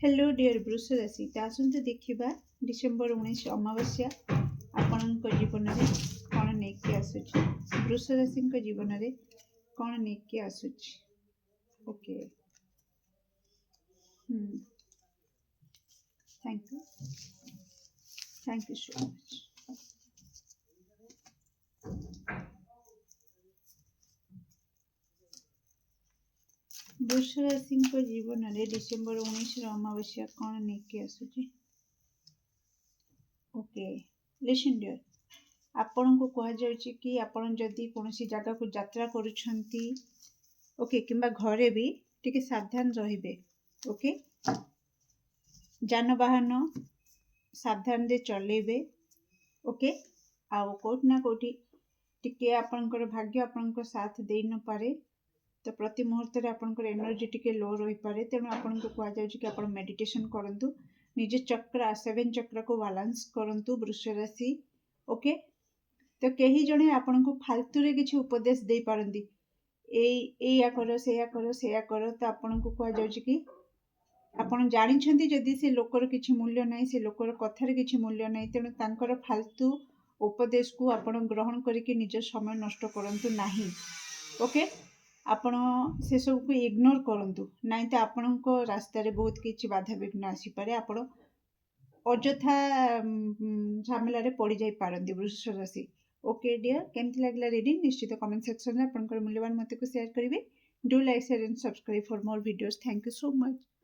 Hello dear वृष राशि तो आसतु देखा डिसेम्बर 19 अमावास्या आपण जीवन में कौन नहीं आसूची वृष राशि जीवन में कौन नहीं आसूची okay thank you so much. वृष राशि जीवन में डिसेम्बर 19 अमावास्या कौन नहीं आसूची ओके लिसन डियर आपण को कह जाउची कि आपण जदि कोनोसी जगह को यात्रा करूछंती ओके किंबा घरे भी टिके सावधान रहिबे ओके जानवाहन सावधान दे चलेबे ओके आउ कोट ना कोठी टिके आपनकर भाग्य आपनको साथ दे न पारे तो प्रति मुहूर्त रे आपनकर एनर्जी टिके लो रही पारे तेणु आपन को कह जाउची कि आपण मेडिटेशन करंतु निज चक्र 7 चक्र को बैलेंस करंतु वृष राशि ओके तो कहीं जड़े आपण को फालतू रे किसी उपदेश दे पारंती एया करो से कर तो आपण को कह जाउची कि आपण जानिछंती जदि से लोकर किछि मूल्य नाही से लोकर कथार किछि मूल्य नाही तेणु तांकर फालतू उपदेश को आपण ग्रहण करिके निज समय नष्ट करंतु नाही ओके आपण से सब को इग्नोर करंतु नाही तो आपण को रास्ता रे बहुत किछि बाधा विघ्न आसी पारे आपण अजथा झमेला रे पड़ी जाई पारंती वृष राशि ओके डियर केमती लागला रीडिंग निश्चित कमेंट सेक्शन में आपनकर मूल्यवान मत को शेयर करिवे do like share and subscribe for more videos thank you so much.